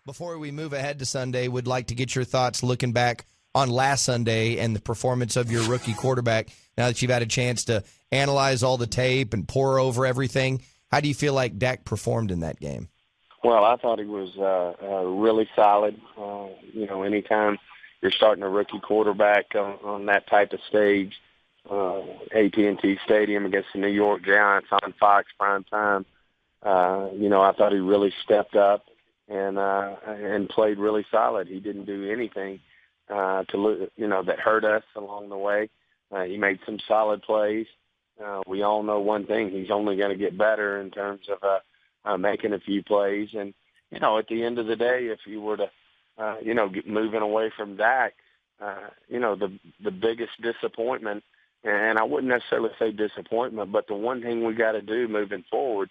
Before we move ahead to Sunday, would like to get your thoughts looking back on last Sunday and the performance of your rookie quarterback. Now that you've had a chance to analyze all the tape and pore over everything, how do you feel like Dak performed in that game? Well, I thought he was really solid. Anytime you're starting a rookie quarterback on that type of stage, AT&T Stadium against the New York Giants on Fox prime time, I thought he really stepped up and played really solid. He didn't do anything that hurt us along the way. He made some solid plays. We all know one thing: he's only going to get better in terms of making a few plays. And at the end of the day, if you were to moving away from Dak, the biggest disappointment, and I wouldn't necessarily say disappointment, but the one thing we got to do moving forward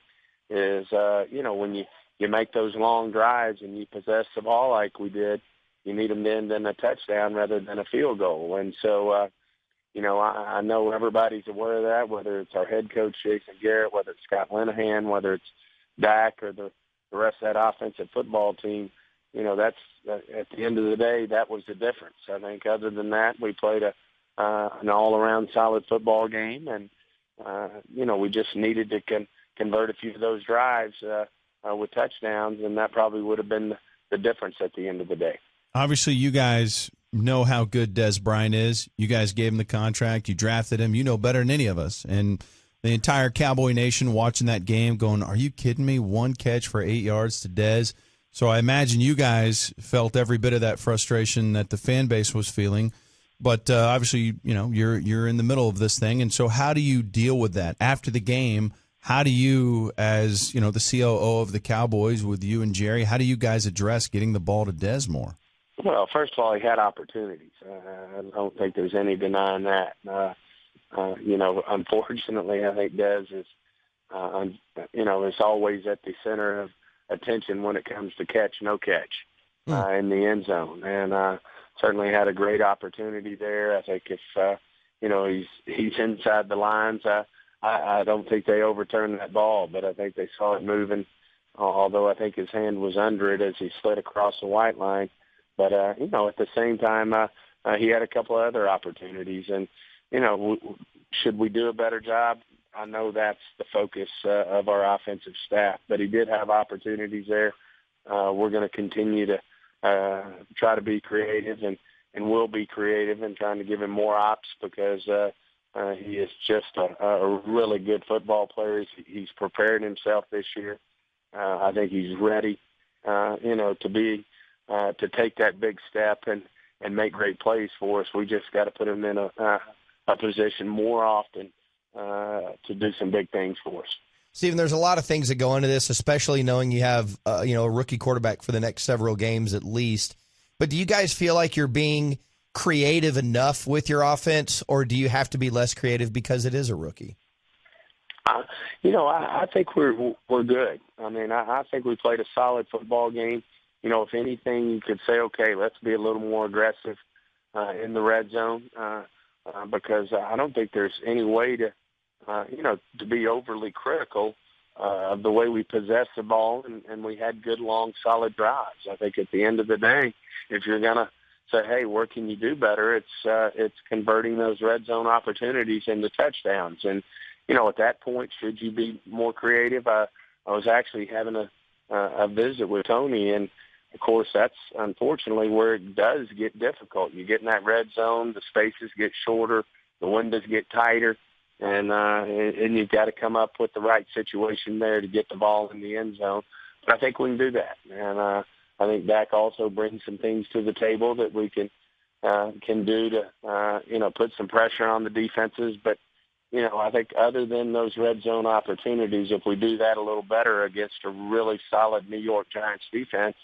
is, when you make those long drives and you possess the ball like we did, you need them to end in a touchdown rather than a field goal. And so, I know everybody's aware of that, whether it's our head coach, Jason Garrett, whether it's Scott Linehan, whether it's Dak or the rest of that offensive football team. That's at the end of the day, that was the difference. I think other than that, we played an all-around solid football game, and, we just needed to convert a few of those drives with touchdowns, and that probably would have been the difference at the end of the day. Obviously, you guys know how good Des Bryant is. You guys gave him the contract. You drafted him. You know better than any of us. And the entire Cowboy Nation watching that game going, are you kidding me? 1 catch for 8 yards to Des. So I imagine you guys felt every bit of that frustration that the fan base was feeling. But obviously, you're in the middle of this thing. And so how do you deal with that? After the game, how do you, as the COO of the Cowboys with you and Jerry, how do you guys address getting the ball to Des more? Well, first of all, he had opportunities. I don't think there's any denying that. Unfortunately, I think Des is, is always at the center of attention when it comes to catch, no catch in the end zone. And certainly had a great opportunity there. I think if, he's inside the lines, I don't think they overturned that ball, but I think they saw it moving, although I think his hand was under it as he slid across the white line. But, at the same time, he had a couple of other opportunities. And, should we do a better job? I know that's the focus of our offensive staff. But he did have opportunities there. We're going to continue to try to be creative and will be creative in trying to give him more ops because he is just a really good football player. He's prepared himself this year. I think he's ready, to be to take that big step and make great plays for us. We just got to put him in a position more often to do some big things for us. Stephen, there's a lot of things that go into this, especially knowing you have a rookie quarterback for the next several games at least. But do you guys feel like you're being creative enough with your offense, or do you have to be less creative because it is a rookie? I think we're good. I mean, I think we played a solid football game. If anything, you could say, okay, let's be a little more aggressive in the red zone because I don't think there's any way to be overly critical of the way we possess the ball, and we had good, long, solid drives. I think at the end of the day, if you're going to say, hey, where can you do better, it's converting those red zone opportunities into touchdowns. And, at that point, should you be more creative? I was actually having a visit with Tony, and, of course, that's unfortunately where it does get difficult. You get in that red zone, the spaces get shorter, the windows get tighter, and you've got to come up with the right situation there to get the ball in the end zone. But I think we can do that. And I think Dak also brings some things to the table that we can do to, put some pressure on the defenses. But, I think other than those red zone opportunities, if we do that a little better against a really solid New York Giants defense,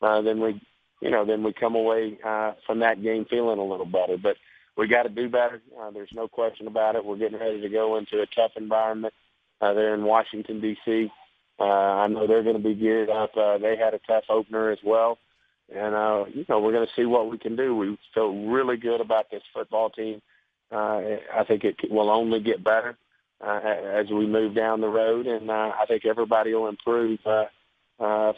then we come away from that game feeling a little better. But we got to do better. There's no question about it. We're getting ready to go into a tough environment there in Washington, D.C. I know they're going to be geared up. They had a tough opener as well. And, we're going to see what we can do. We feel really good about this football team. I think it will only get better as we move down the road, and I think everybody will improve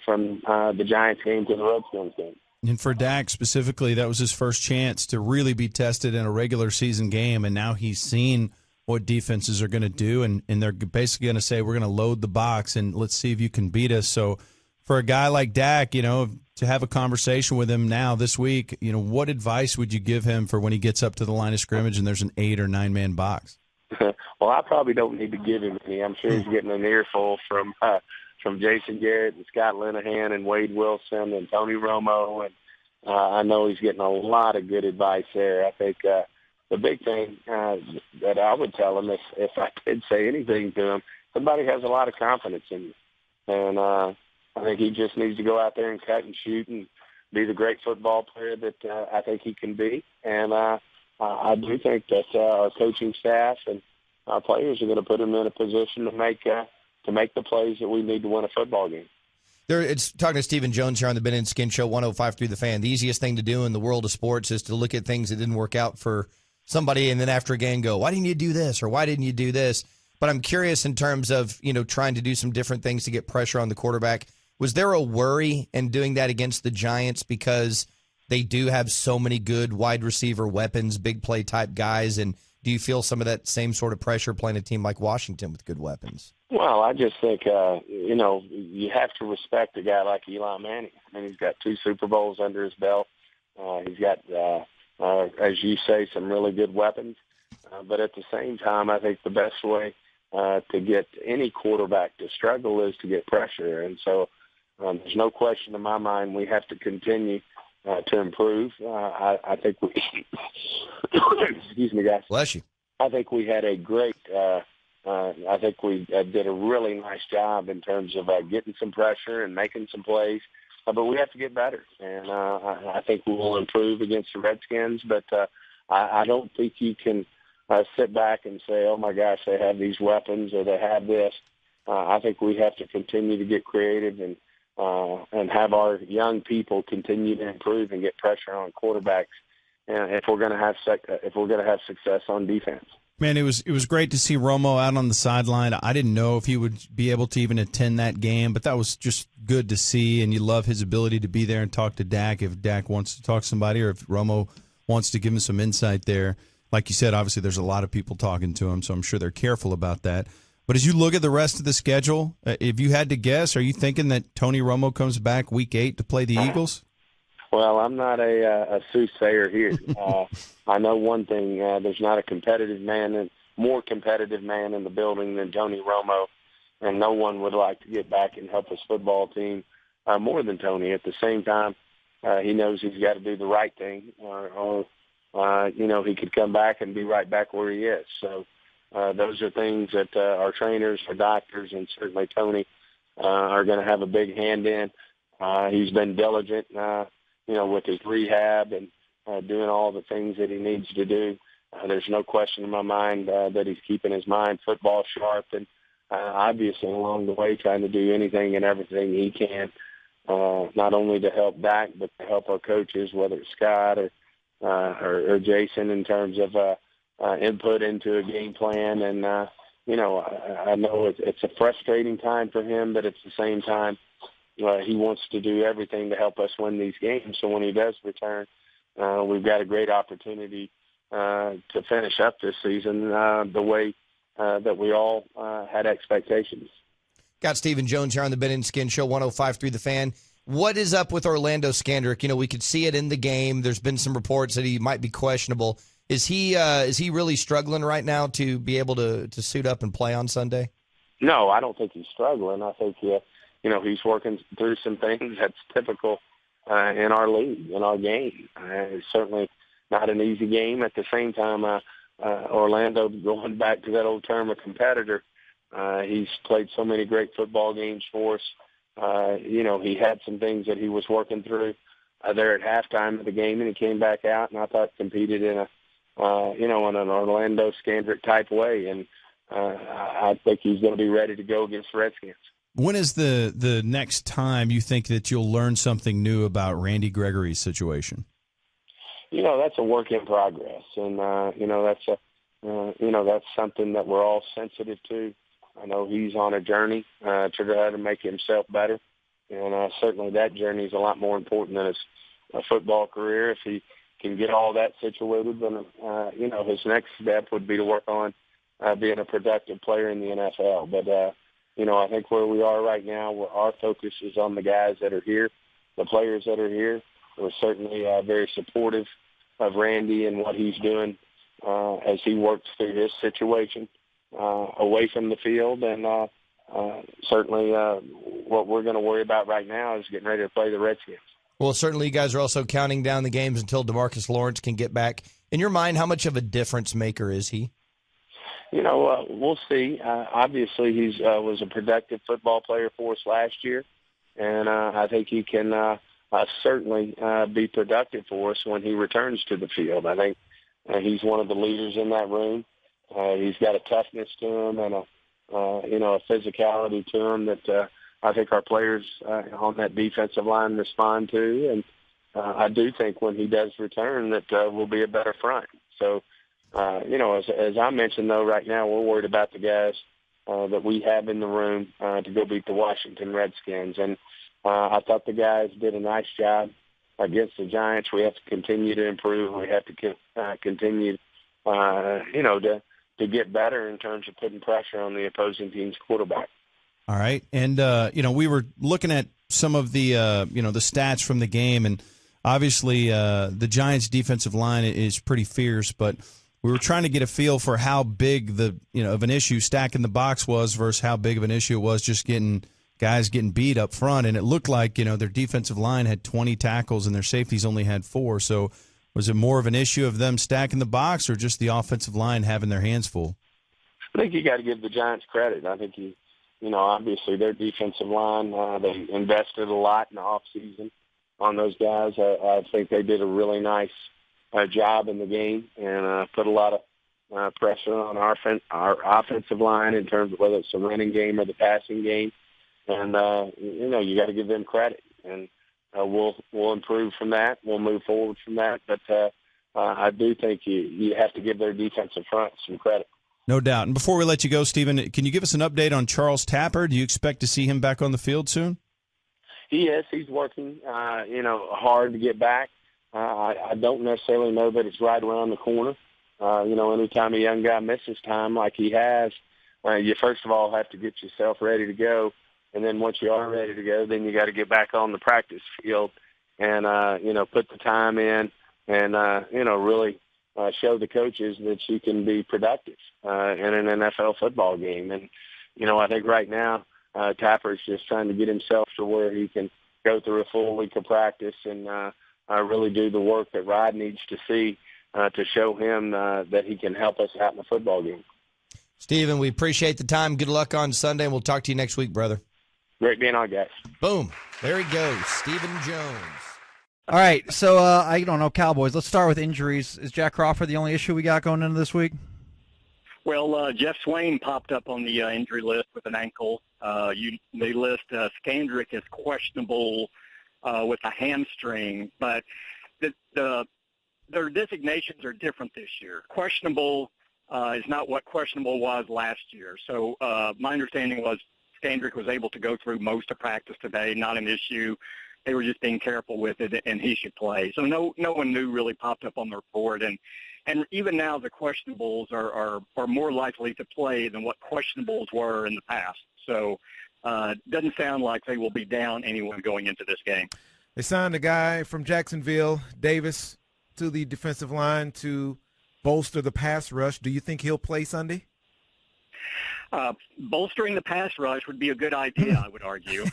from the Giants game to the Redskins game. And for Dak specifically, that was his first chance to really be tested in a regular season game, and now he's seen what defenses are going to do, and they're basically going to say, we're going to load the box, and let's see if you can beat us. So for a guy like Dak, to have a conversation with him now this week, what advice would you give him for when he gets up to the line of scrimmage and there's an 8 or 9 man box? Well, I probably don't need to give him any. I'm sure he's getting an earful from Jason Garrett and Scott Linehan and Wade Wilson and Tony Romo, and I know he's getting a lot of good advice there. I think the big thing that I would tell him, if I did say anything to him, somebody has a lot of confidence in you, and I think he just needs to go out there and cut and shoot and be the great football player that I think he can be. And I do think that our coaching staff and our players are going to put him in a position to make the plays that we need to win a football game. It's talking to Stephen Jones here on the Ben and Skin Show, 105 through the Fan. The easiest thing to do in the world of sports is to look at things that didn't work out for somebody, and then after a game go, why didn't you do this, or why didn't you do this? But I'm curious in terms of trying to do some different things to get pressure on the quarterback. Was there a worry in doing that against the Giants because they do have so many good wide receiver weapons, big play type guys, and do you feel some of that same sort of pressure playing a team like Washington with good weapons? Well, I just think, you have to respect a guy like Eli Manning. I mean, he's got 2 Super Bowls under his belt. He's got, as you say, some really good weapons. But at the same time, I think the best way to get any quarterback to struggle is to get pressure. And so there's no question in my mind we have to continue to improve. I think we – excuse me, guys. Bless you. I think we had a great I think we did a really nice job in terms of getting some pressure and making some plays. But we have to get better. And I think we will improve against the Redskins. But I don't think you can sit back and say, oh, my gosh, they have these weapons or they have this. I think we have to continue to get creative and have our young people continue to improve and get pressure on quarterbacks if we're going to have success on defense. Man, it was great to see Romo out on the sideline. I didn't know if he would be able to even attend that game, but that was just good to see, and you love his ability to be there and talk to Dak if Dak wants to talk to somebody or if Romo wants to give him some insight there. Like you said, obviously there's a lot of people talking to him, so I'm sure they're careful about that. But as you look at the rest of the schedule, if you had to guess, are you thinking that Tony Romo comes back Week 8 to play the Eagles? Well, I'm not a soothsayer here. I know one thing: there's not a more competitive man in the building than Tony Romo, and no one would like to get back and help his football team more than Tony. At the same time, he knows he's got to do the right thing, or he could come back and be right back where he is. So those are things that our trainers, our doctors, and certainly Tony are going to have a big hand in. He's been diligent. With his rehab and doing all the things that he needs to do. There's no question in my mind that he's keeping his mind football sharp and obviously along the way trying to do anything and everything he can, not only to help Dak but to help our coaches, whether it's Scott or Jason, in terms of input into a game plan. And, I know it's a frustrating time for him, but at the same time, he wants to do everything to help us win these games. So when he does return, we've got a great opportunity to finish up this season the way that we all had expectations. Got Stephen Jones here on the Ben and Skin Show, 105 through the Fan. What is up with Orlando Skandrick? We could see it in the game. There's been some reports that he might be questionable. Is he really struggling right now to be able to suit up and play on Sunday? No, I don't think he's struggling. I think he's working through some things that's typical in our league, in our game. It's certainly not an easy game. At the same time, Orlando, going back to that old term, a competitor, he's played so many great football games for us. He had some things that he was working through there at halftime of the game, and he came back out, and I thought competed in in an Orlando Skandrick type way. And I think he's going to be ready to go against the Redskins. When is the next time you think that you'll learn something new about Randy Gregory's situation? That's a work in progress, and that's something that we're all sensitive to. I know he's on a journey to try to make himself better, And certainly that journey is a lot more important than his football career. If he can get all that situated, then, his next step would be to work on being a productive player in the NFL. But, I think where we are right now, where our focus is on the guys that are here, the players that are here. We're certainly very supportive of Randy and what he's doing as he works through his situation away from the field. And certainly what we're going to worry about right now is getting ready to play the Redskins. Well, certainly you guys are also counting down the games until DeMarcus Lawrence can get back. In your mind, how much of a difference maker is he? We'll see. Obviously, he was a productive football player for us last year, and I think he can certainly be productive for us when he returns to the field. I think he's one of the leaders in that room. He's got a toughness to him and a physicality to him that I think our players on that defensive line respond to. And I do think when he does return that we'll be a better front. So, as I mentioned, though, right now we're worried about the guys that we have in the room to go beat the Washington Redskins. And I thought the guys did a nice job against the Giants. We have to continue to improve. We have to continue, to get better in terms of putting pressure on the opposing team's quarterback. All right. And, we were looking at some of the, the stats from the game, and obviously the Giants' defensive line is pretty fierce, but we were trying to get a feel for how big of an issue stacking the box was versus how big of an issue it was just guys getting beat up front. And it looked like, their defensive line had 20 tackles and their safeties only had 4. So was it more of an issue of them stacking the box or just the offensive line having their hands full? I think you got to give the Giants credit. I think obviously their defensive line, they invested a lot in the offseason on those guys. I think they did a really nice job in the game and put a lot of pressure on our offensive line in terms of whether it's the running game or the passing game. And, you got to give them credit. And we'll improve from that. We'll move forward from that. But I do think you have to give their defensive front some credit. No doubt. And before we let you go, Stephen, can you give us an update on Charles Tapper? Do you expect to see him back on the field soon? He is. He's working, hard to get back. I don't necessarily know that it's right around the corner. Anytime a young guy misses time like he has, you first of all have to get yourself ready to go. And then once you are ready to go, then you got to get back on the practice field and, put the time in and, really show the coaches that you can be productive in an NFL football game. And, I think right now Tapper's just trying to get himself to where he can go through a full week of practice and really do the work that Rod needs to see to show him that he can help us out in the football game. Stephen, we appreciate the time. Good luck on Sunday, and we'll talk to you next week, brother. Great being on, guys. Boom. There he goes, Stephen Jones. All right, so I don't know, Cowboys. Let's start with injuries. Is Jack Crawford the only issue we got going into this week? Well, Jeff Swain popped up on the injury list with an ankle. They list Skandrick as questionable with a hamstring, but their designations are different this year. Questionable is not what questionable was last year. So my understanding was Skandrick was able to go through most of practice today, not an issue. They were just being careful with it, and he should play. So no one new really popped up on the report. And even now the questionables are more likely to play than what questionables were in the past. So it doesn't sound like they will be down anyone going into this game. They signed a guy from Jacksonville, Davis, to the defensive line to bolster the pass rush. Do you think he'll play Sunday? Bolstering the pass rush would be a good idea, I would argue.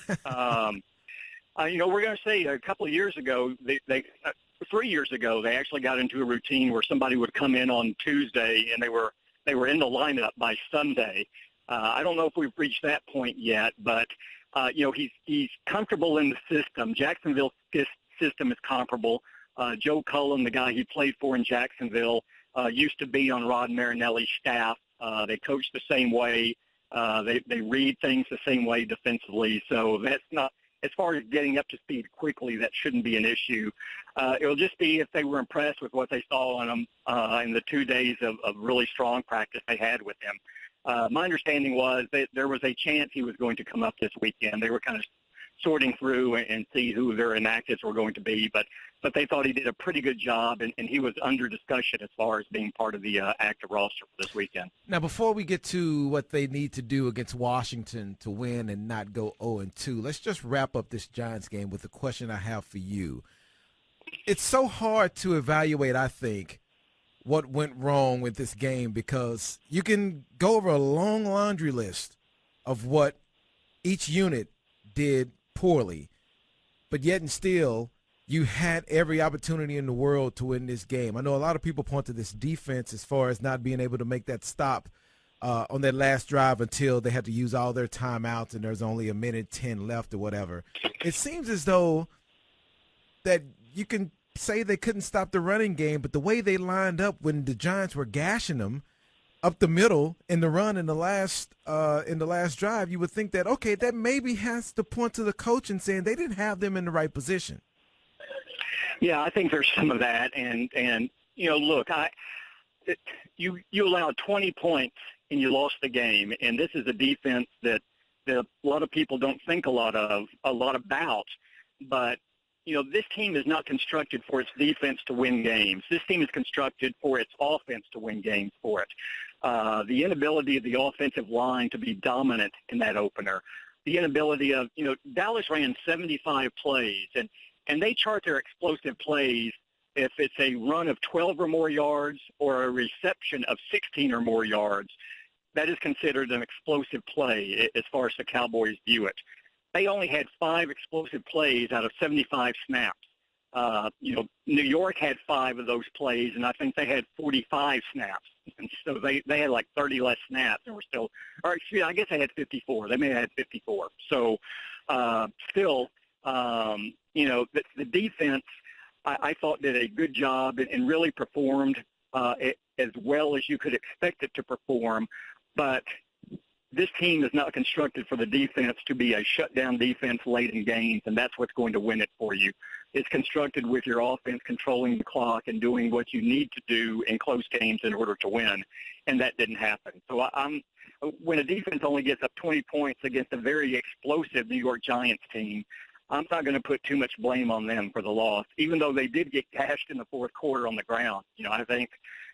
We're going to say a couple of years ago, 3 years ago, they actually got into a routine where somebody would come in on Tuesday and they were in the lineup by Sunday. I don't know if we've reached that point yet, but he's comfortable in the system. Jacksonville's system is comparable. Joe Cullen, the guy he played for in Jacksonville, used to be on Rod Marinelli's staff. They coach the same way. They read things the same way defensively. So that's not, as far as getting up to speed quickly, that shouldn't be an issue. It'll just be if they were impressed with what they saw on him in the 2 days of really strong practice they had with him. My understanding was that there was a chance he was going to come up this weekend. They were kind of sorting through and see who their inactives were going to be. But they thought he did a pretty good job, and he was under discussion as far as being part of the active roster for this weekend. Now, before we get to what they need to do against Washington to win and not go 0-2, let's just wrap up this Giants game with a question I have for you. It's so hard to evaluate, I think, what went wrong with this game because you can go over a long laundry list of what each unit did poorly, but yet and still you had every opportunity in the world to win this game. I know a lot of people point to this defense as far as not being able to make that stop on that last drive until they had to use all their timeouts and there's only 1:10 left or whatever. It seems as though that you can say they couldn't stop the running game, but the way they lined up when the Giants were gashing them up the middle in the run in the last drive, you would think that, okay, that maybe has to point to the coach and saying they didn't have them in the right position. Yeah, I think there's some of that, and look, you allowed 20 points and you lost the game, and this is a defense that a lot of people don't think a lot about, but this team is not constructed for its defense to win games. This team is constructed for its offense to win games for it. The inability of the offensive line to be dominant in that opener, the inability of, Dallas ran 75 plays, and they chart their explosive plays if it's a run of 12 or more yards or a reception of 16 or more yards. That is considered an explosive play as far as the Cowboys view it. They only had 5 explosive plays out of 75 snaps. New York had 5 of those plays, and I think they had 45 snaps. And so they had like 30 less snaps, and I guess they had 54. They may have had 54. So still, the defense, I thought did a good job and really performed as well as you could expect it to perform. But this team is not constructed for the defense to be a shutdown defense late in games, and that's what's going to win it for you. It's constructed with your offense controlling the clock and doing what you need to do in close games in order to win, and that didn't happen. So when a defense only gets up 20 points against a very explosive New York Giants team, I'm not going to put too much blame on them for the loss, even though they did get gashed in the fourth quarter on the ground. I think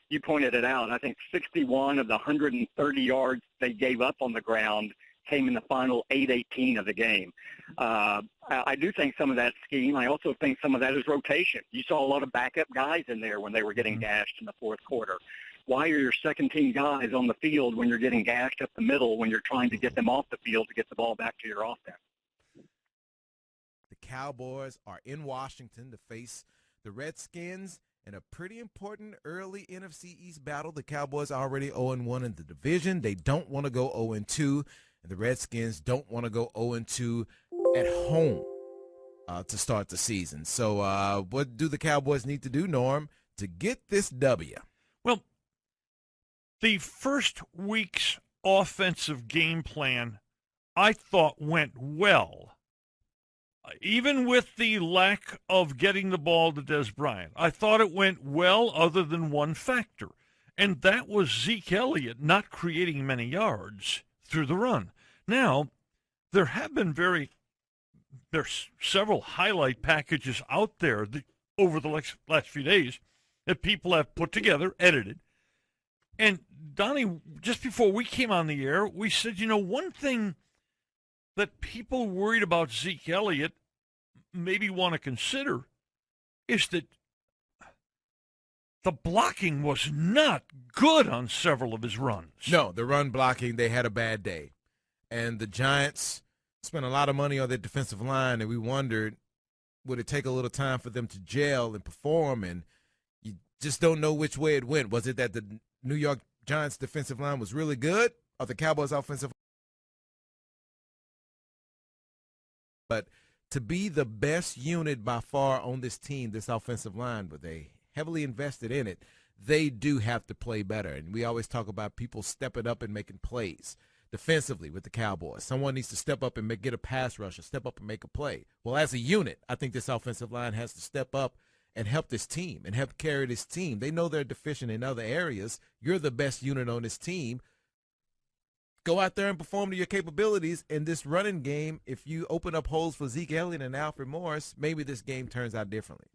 you pointed it out. I think 61 of the 130 yards they gave up on the ground came in the final 8:18 of the game. I do think some of that scheme. I also think some of that is rotation. You saw a lot of backup guys in there when they were getting gashed in the fourth quarter. Why are your second-team guys on the field when you're getting gashed up the middle when you're trying to get them off the field to get the ball back to your offense? The Cowboys are in Washington to face the Redskins in a pretty important early NFC East battle. The Cowboys are already 0-1 in the division. They don't want to go 0-2, and the Redskins don't want to go 0-2 at home to start the season. So what do the Cowboys need to do, Norm, to get this W? Well, the first week's offensive game plan, I thought, went well. Even with the lack of getting the ball to Des Bryant, I thought it went well other than one factor, and that was Zeke Elliott not creating many yards through the run. Now, there's several highlight packages out there over the last few days that people have put together, edited. And, Donnie, just before we came on the air, we said, one thing that people worried about Zeke Elliott maybe want to consider is that the blocking was not good on several of his runs. No, the run blocking, they had a bad day. And the Giants spent a lot of money on their defensive line, and we wondered, would it take a little time for them to gel and perform? And you just don't know which way it went. Was it that the New York Giants defensive line was really good, or the Cowboys offensive line? But to be the best unit by far on this team, this offensive line, but they heavily invested in it, they do have to play better. And we always talk about people stepping up and making plays defensively with the Cowboys. Someone needs to step up and get a pass rush or step up and make a play. Well, as a unit, I think this offensive line has to step up and help this team and help carry this team. They know they're deficient in other areas. You're the best unit on this team. go out there and perform to your capabilities. In this running game, if you open up holes for Zeke Elliott and Alfred Morris, maybe this game turns out differently.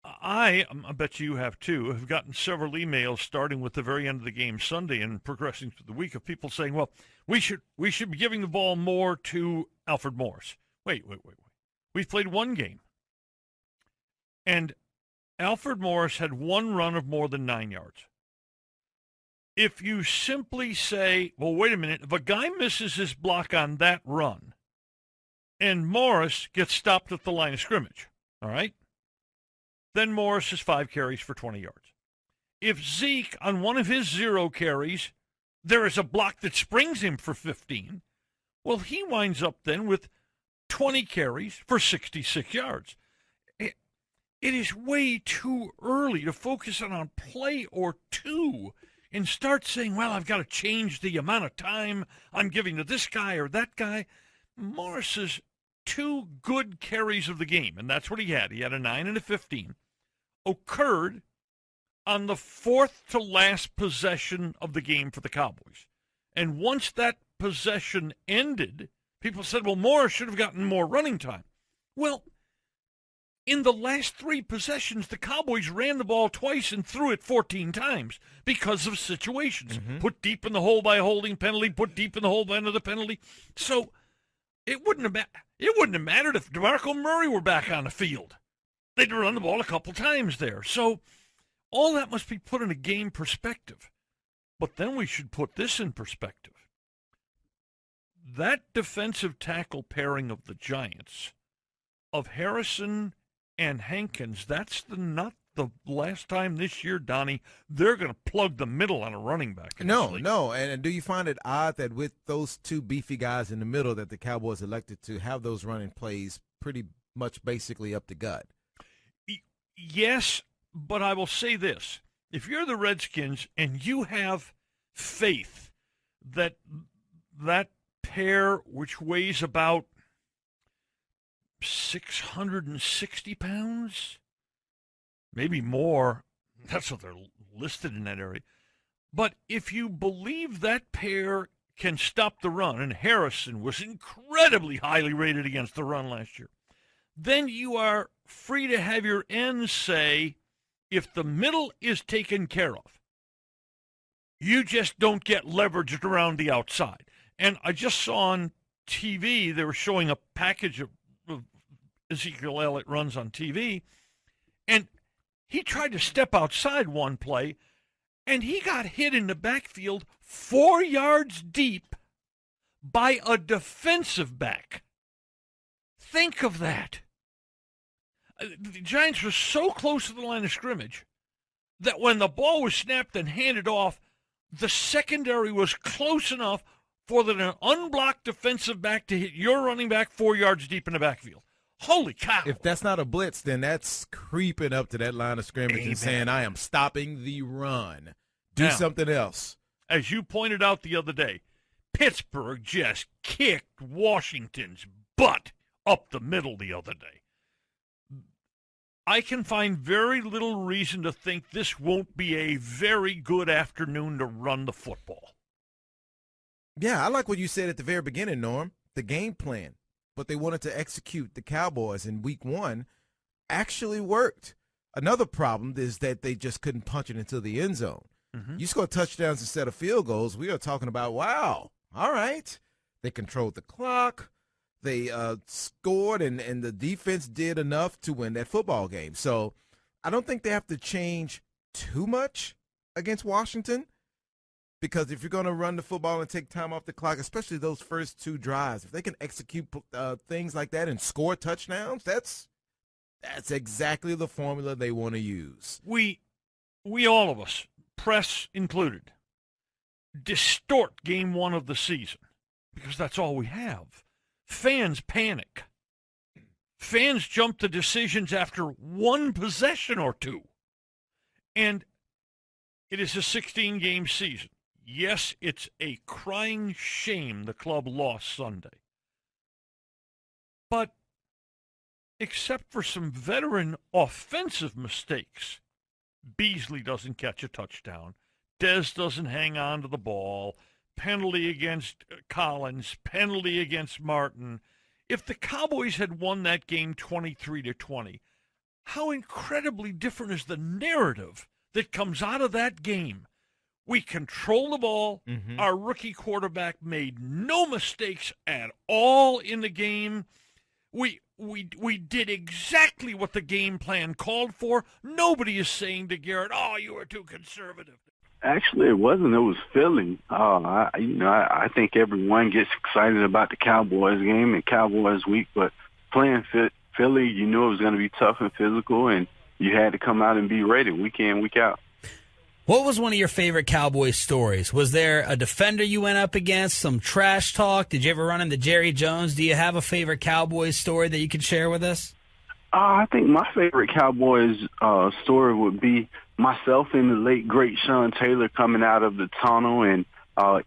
I bet you have too, have gotten several emails starting with the very end of the game Sunday and progressing through the week of people saying, well, we should be giving the ball more to Alfred Morris. Wait. We've played one game. And Alfred Morris had one run of more than 9 yards. If you simply say, well, wait a minute, if a guy misses his block on that run and Morris gets stopped at the line of scrimmage, all right? Then Morris has 5 carries for 20 yards. If Zeke, on one of his 0 carries, there is a block that springs him for 15, well, he winds up then with 20 carries for 66 yards. It is way too early to focus on a play or two and start saying, well, I've got to change the amount of time I'm giving to this guy or that guy. Morris's 2 good carries of the game, and that's what he had. He had a 9 and a 15. Occurred on the 4th to last possession of the game for the Cowboys. And once that possession ended, people said, well, Morris should have gotten more running time. Well, in the last 3 possessions, the Cowboys ran the ball twice and threw it 14 times because of situations. Mm-hmm. Put deep in the hole by a holding penalty, put deep in the hole by another penalty. So it wouldn't have mattered if DeMarco Murray were back on the field. They'd run the ball a couple times there. So all that must be put in a game perspective. But then we should put this in perspective. That defensive tackle pairing of the Giants, of Harrison and Hankins, that's not the last time this year, Donnie, they're going to plug the middle on a running back. No. And do you find it odd that with those 2 beefy guys in the middle that the Cowboys elected to have those running plays pretty much basically up the gut? Yes, but I will say this. If you're the Redskins and you have faith that that pair, which weighs about 660 pounds, maybe more, that's what they're listed in that area. But if you believe that pair can stop the run, and Harrison was incredibly highly rated against the run last year, then you are free to have your ends say, if the middle is taken care of, you just don't get leveraged around the outside. And I just saw on TV, they were showing a package of Ezekiel Elliott runs on TV, and he tried to step outside one play, and he got hit in the backfield 4 yards deep by a defensive back. Think of that. The Giants were so close to the line of scrimmage that when the ball was snapped and handed off, the secondary was close enough for an unblocked defensive back to hit your running back 4 yards deep in the backfield. Holy cow. If that's not a blitz, then that's creeping up to that line of scrimmage and saying, I am stopping the run. Do something else. As you pointed out the other day, Pittsburgh just kicked Washington's butt up the middle the other day. I can find very little reason to think this won't be a very good afternoon to run the football. Yeah, I like what you said at the very beginning, Norm. The game plan, what they wanted to execute the Cowboys in week 1 actually worked. Another problem is that they just couldn't punch it into the end zone. Mm-hmm. You score touchdowns instead of field goals. We are talking about, wow, all right. They controlled the clock. They scored, and the defense did enough to win that football game. So I don't think they have to change too much against Washington, because if you're going to run the football and take time off the clock, especially those first 2 drives, if they can execute things like that and score touchdowns, that's exactly the formula they want to use. We all of us, press included, distort game 1 of the season because that's all we have. Fans panic. Fans jump to decisions after 1 possession or 2. And it is a 16-game season. Yes, it's a crying shame the club lost Sunday. But except for some veteran offensive mistakes, Beasley doesn't catch a touchdown. Dez doesn't hang on to the ball. penalty against Collins, penalty against Martin. If the Cowboys had won that game 23-20, how incredibly different is the narrative that comes out of that game? We controlled the ball. Mm-hmm. Our rookie quarterback made no mistakes at all in the game. We did exactly what the game plan called for. Nobody is saying to Garrett, "Oh, you were too conservative." Actually, it wasn't. It was Philly. I think everyone gets excited about the Cowboys game and Cowboys week, but playing Philly, you knew it was going to be tough and physical, and you had to come out and be ready week in, week out. What was one of your favorite Cowboys stories? Was there a defender you went up against, some trash talk? Did you ever run into Jerry Jones? Do you have a favorite Cowboys story that you could share with us? I think my favorite Cowboys story would be myself and the late, great Sean Taylor coming out of the tunnel and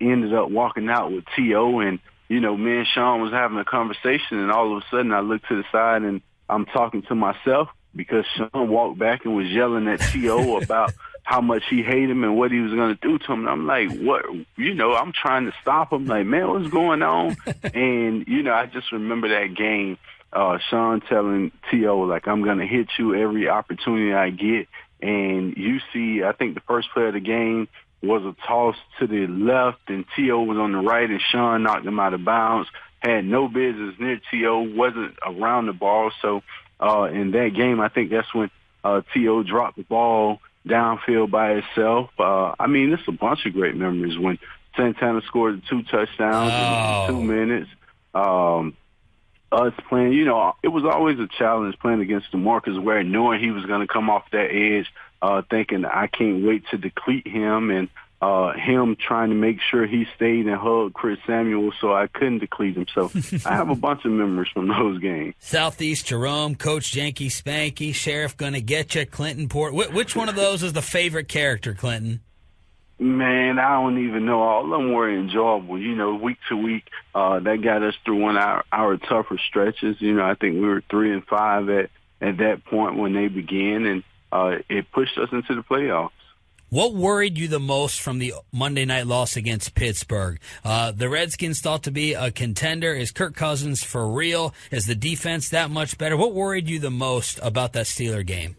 ended up walking out with T.O. And, you know, me and Sean was having a conversation, and all of a sudden I looked to the side and I'm talking to myself because Sean walked back and was yelling at T.O. about how much he hated him and what he was going to do to him. And I'm like, what? You know, I'm trying to stop him. Like, man, what's going on? And, you know, I just remember that game, Sean telling T.O., like, I'm going to hit you every opportunity I get. And you see, I think the first play of the game was a toss to the left, and T.O. was on the right, and Sean knocked him out of bounds, had no business near T.O., wasn't around the ball. So in that game, I think that's when T.O. dropped the ball downfield by itself. I mean, it's a bunch of great memories when Santana scored the 2 touchdowns in 2 minutes. Us playing, you know, it was always a challenge playing against DeMarcus Ware, knowing he was going to come off that edge, thinking I can't wait to deplete him, and him trying to make sure he stayed and hugged Chris Samuel so I couldn't deplete him. So I have a bunch of memories from those games. Southeast Jerome, Coach Janky Spanky, Sheriff Gonna Get You, Clinton Port. Which one of those is the favorite character, Clinton? Man, I don't even know. All of them were enjoyable. You know, week to week, that got us through one of our tougher stretches. You know, I think we were 3-5 at that point when they began, and it pushed us into the playoffs. What worried you the most from the Monday night loss against Pittsburgh? The Redskins thought to be a contender. Is Kirk Cousins for real? Is the defense that much better? What worried you the most about that Steeler game?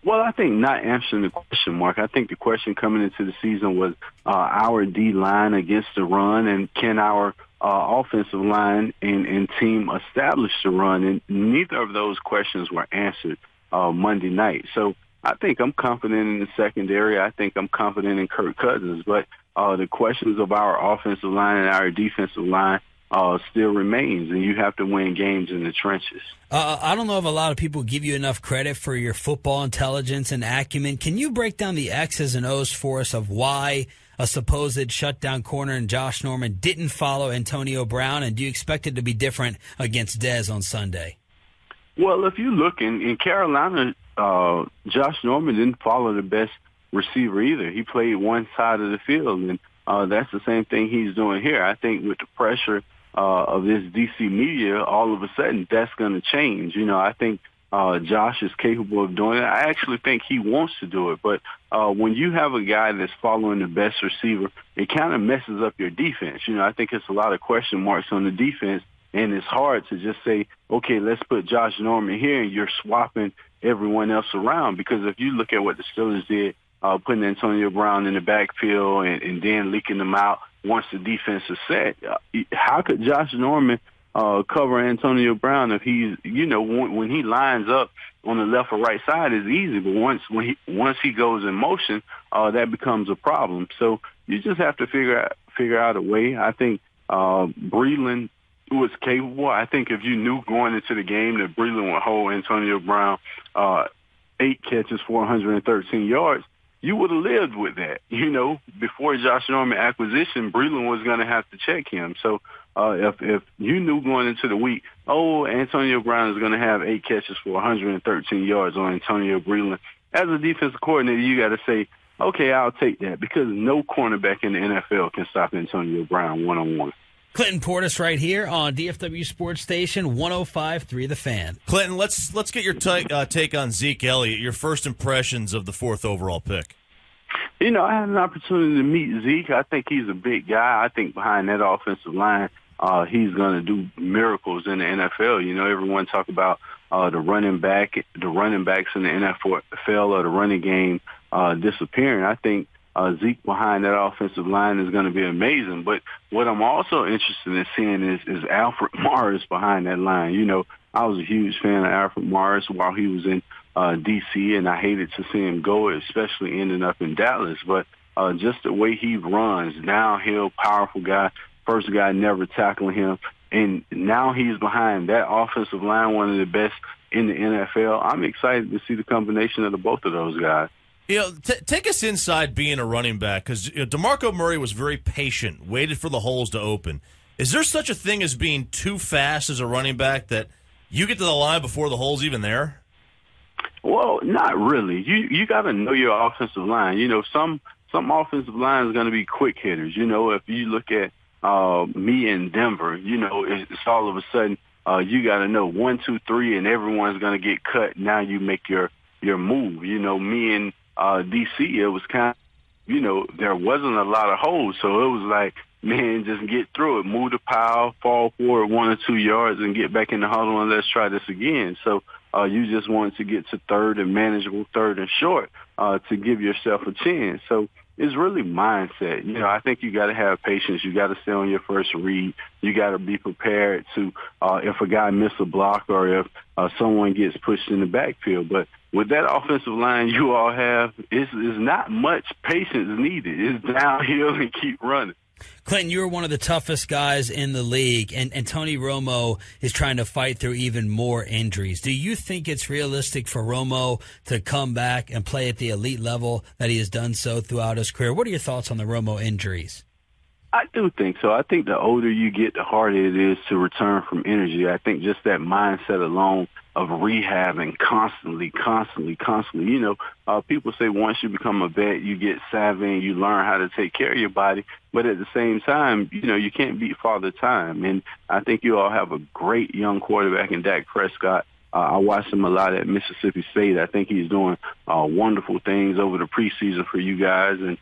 Well, I think not answering the question, Mark. I think the question coming into the season was our D-line against the run, and can our offensive line and team establish the run? And neither of those questions were answered Monday night. So I think I'm confident in the secondary. I think I'm confident in Kirk Cousins. But the questions of our offensive line and our defensive line still remains, and you have to win games in the trenches. I don't know if a lot of people give you enough credit for your football intelligence and acumen. Can you break down the X's and O's for us of why a supposed shutdown corner in Josh Norman didn't follow Antonio Brown, and do you expect it to be different against Dez on Sunday? Well, if you look in Carolina, Josh Norman didn't follow the best receiver either. He played one side of the field, and that's the same thing he's doing here. I think with the pressure of this DC media, all of a sudden that's going to change. You know, I think Josh is capable of doing it. I actually think he wants to do it. But when you have a guy that's following the best receiver, it kind of messes up your defense. You know, I think it's a lot of question marks on the defense, and it's hard to just say, okay, let's put Josh Norman here, and you're swapping everyone else around. Because if you look at what the Steelers did, putting Antonio Brown in the backfield and then leaking them out once the defense is set, how could Josh Norman cover Antonio Brown if he's, you know, when he lines up on the left or right side is easy, but once he goes in motion, that becomes a problem. So you just have to figure out a way. I think Breland was capable. I think if you knew going into the game that Breland would hold Antonio Brown 8 catches for 113 yards, you would have lived with that. You know, before Josh Norman acquisition, Breland was going to have to check him. So if you knew going into the week, Antonio Brown is going to have 8 catches for 113 yards on Antonio Breland, as a defensive coordinator, you got to say, okay, I'll take that, because no cornerback in the NFL can stop Antonio Brown one-on-one. Clinton Portis right here on DFW Sports Station 105.3 The Fan. Clinton, let's get your take on Zeke Elliott, your first impressions of the 4th overall pick. I had an opportunity to meet Zeke. I think he's a big guy. I think behind that offensive line, he's going to do miracles in the NFL. Everyone talk about the running backs in the NFL or the running game disappearing. I think Zeke behind that offensive line is going to be amazing. But what I'm also interested in seeing is Alfred Morris behind that line. I was a huge fan of Alfred Morris while he was in D.C., and I hated to see him go, especially ending up in Dallas. But just the way he runs, downhill, powerful guy, first guy never tackling him, and now he's behind that offensive line, one of the best in the NFL. I'm excited to see the combination of the both of those guys. Take us inside being a running back, because DeMarco Murray was very patient, waited for the holes to open. Is there such a thing as being too fast as a running back that you get to the line before the hole's even there? Well, not really. You got to know your offensive line. Some offensive line is going to be quick hitters. If you look at me in Denver, it's all of a sudden you got to know 1, 2, 3, and everyone's going to get cut. Now you make your move. Me in D.C., it was kind of, there wasn't a lot of holes, so it was like, man, just get through it, move the pile, fall forward 1 or 2 yards, and get back in the huddle and let's try this again. So you just wanted to get to third and manageable, third and short to give yourself a chance. So it's really mindset. I think you got to have patience. You got to stay on your first read. You got to be prepared to if a guy misses a block or if someone gets pushed in the backfield. But with that offensive line you all have, is not much patience needed. It's downhill and keep running. Clinton, you're one of the toughest guys in the league, and Tony Romo is trying to fight through even more injuries. Do you think it's realistic for Romo to come back and play at the elite level that he has done so throughout his career? What are your thoughts on the Romo injuries? I do think so. I think the older you get, the harder it is to return from injury. I think just that mindset alone of rehabbing constantly. People say once you become a vet, you get savvy and you learn how to take care of your body. But at the same time, you can't beat Father Time. And I think you all have a great young quarterback in Dak Prescott. I watched him a lot at Mississippi State. I think he's doing wonderful things over the preseason for you guys, and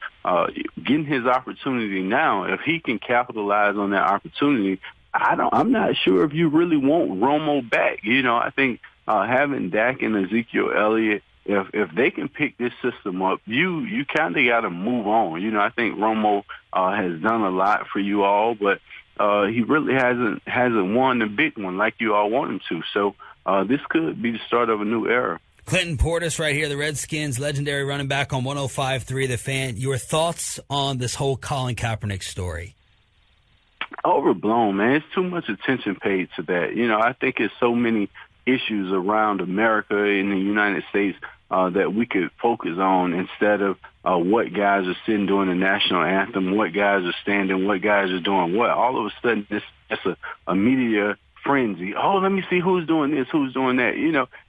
getting his opportunity now. If he can capitalize on that opportunity, I'm not sure if you really want Romo back. I think having Dak and Ezekiel Elliott, if they can pick this system up, you kind of got to move on. I think Romo has done a lot for you all, but he really hasn't won the big one like you all want him to. So. This could be the start of a new era. Clinton Portis right here, the Redskins legendary running back on 105.3 The Fan. Your thoughts on this whole Colin Kaepernick story? Overblown, man. It's too much attention paid to that. I think it's so many issues around America in the United States that we could focus on instead of what guys are sitting doing the national anthem, what guys are standing, what guys are doing what. All of a sudden, it's a media frenzy. Oh, let me see who's doing this, who's doing that.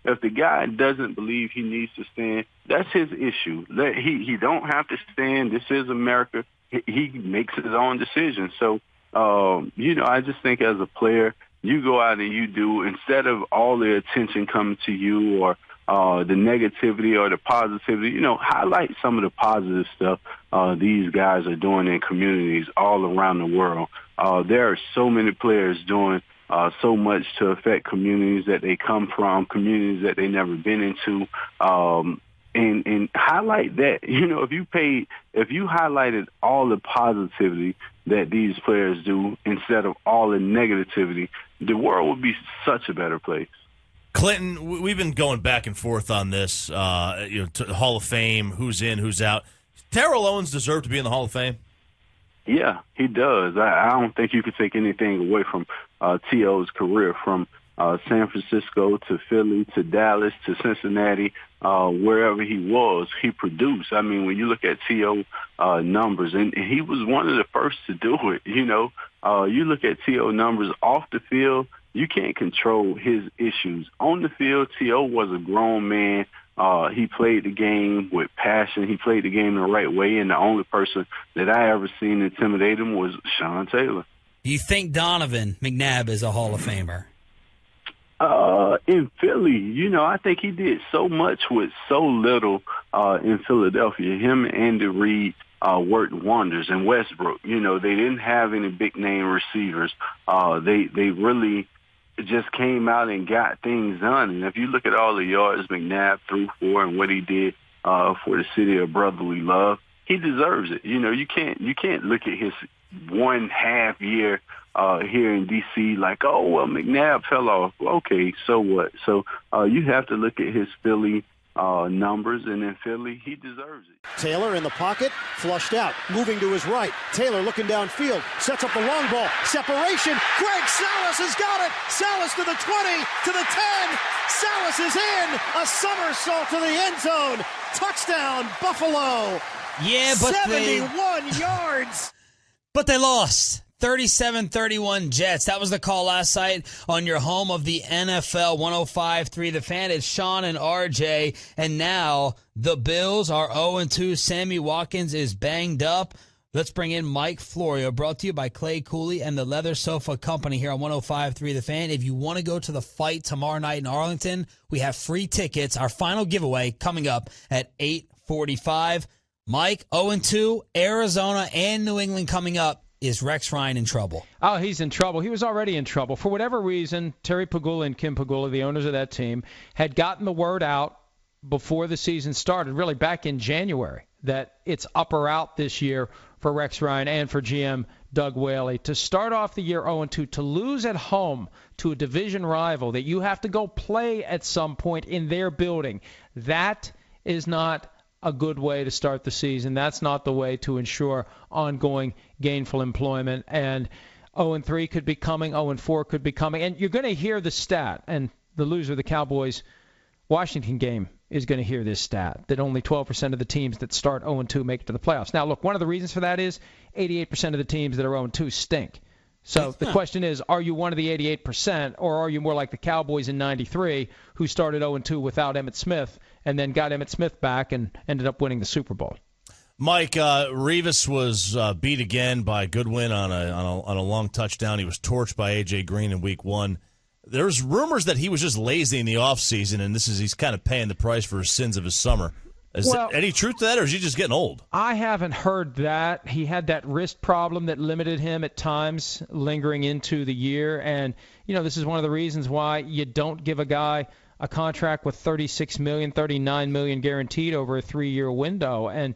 If the guy doesn't believe he needs to stand, that's his issue. He don't have to stand. This is America. He makes his own decision. So, I just think as a player, you go out and you do, instead of all the attention coming to you or the negativity or the positivity, highlight some of the positive stuff these guys are doing in communities all around the world. There are so many players doing so much to affect communities that they come from, communities that they never been into, and highlight that. If you highlighted all the positivity that these players do instead of all the negativity, the world would be such a better place. Clinton, we've been going back and forth on this, to Hall of Fame, who's in, who's out. Terrell Owens deserved to be in the Hall of Fame? Yeah, he does. I don't think you could take anything away from T.O.'s career, from San Francisco to Philly to Dallas to Cincinnati, wherever he was, he produced. I mean, when you look at T.O. Numbers, and he was one of the first to do it, you look at T.O. numbers off the field, you can't control his issues. On the field, T.O. was a grown man. He played the game with passion. He played the game the right way, and the only person that I ever seen intimidate him was Sean Taylor. Do you think Donovan McNabb is a Hall of Famer? in Philly, I think he did so much with so little in Philadelphia. Him and Andy Reid worked wonders. And Westbrook, they didn't have any big-name receivers. They really just came out and got things done. And if you look at all the yards McNabb threw for and what he did for the city of brotherly love, he deserves it. You can't look at his 1.5 year here in D.C. like, oh, well, McNabb fell off. Okay, so what? So you have to look at his Philly numbers, and in Philly, he deserves it. Taylor in the pocket, flushed out, moving to his right. Taylor looking downfield, sets up the long ball, separation. Greg Salas has got it. Salas to the 20, to the 10. Salas is in. A somersault to the end zone. Touchdown, Buffalo. Yeah, but 71 yards. But they lost. 37-31 Jets. That was the call last night on your home of the NFL 105.3 The Fan. It's Sean and RJ. And now the Bills are 0-2. Sammy Watkins is banged up. Let's bring in Mike Florio, brought to you by Clay Cooley and the Leather Sofa Company here on 105.3 The Fan. If you want to go to the fight tomorrow night in Arlington, we have free tickets. Our final giveaway coming up at 8:45. Mike, 0-2, Arizona and New England coming up. Is Rex Ryan in trouble? Oh, he's in trouble. He was already in trouble. For whatever reason, Terry Pegula and Kim Pegula, the owners of that team, had gotten the word out before the season started, really back in January, that it's up or out this year for Rex Ryan and for GM Doug Whaley. To start off the year 0-2, to lose at home to a division rival that you have to go play at some point in their building, that is not a good way to start the season. That's not the way to ensure ongoing gainful employment. And 0-3 could be coming, 0-4 could be coming. And you're going to hear the stat, and the loser of the Cowboys-Washington game is going to hear this stat, that only 12% of the teams that start 0-2 make it to the playoffs. Now, look, one of the reasons for that is 88% of the teams that are 0-2 stink. So the question is, are you one of the 88%, or are you more like the Cowboys in '93 who started 0-2 without Emmitt Smith and then got Emmitt Smith back and ended up winning the Super Bowl? Mike, Revis was beat again by Goodwin on a long touchdown. He was torched by A.J. Green in Week 1. There's rumors that he was just lazy in the offseason, and he's kind of paying the price for his sins of his summer. Is there any truth to that, or is he just getting old? I haven't heard that. He had that wrist problem that limited him at times, lingering into the year. And, this is one of the reasons why you don't give a guy a contract with $36 million, $39 million guaranteed over a 3-year window. And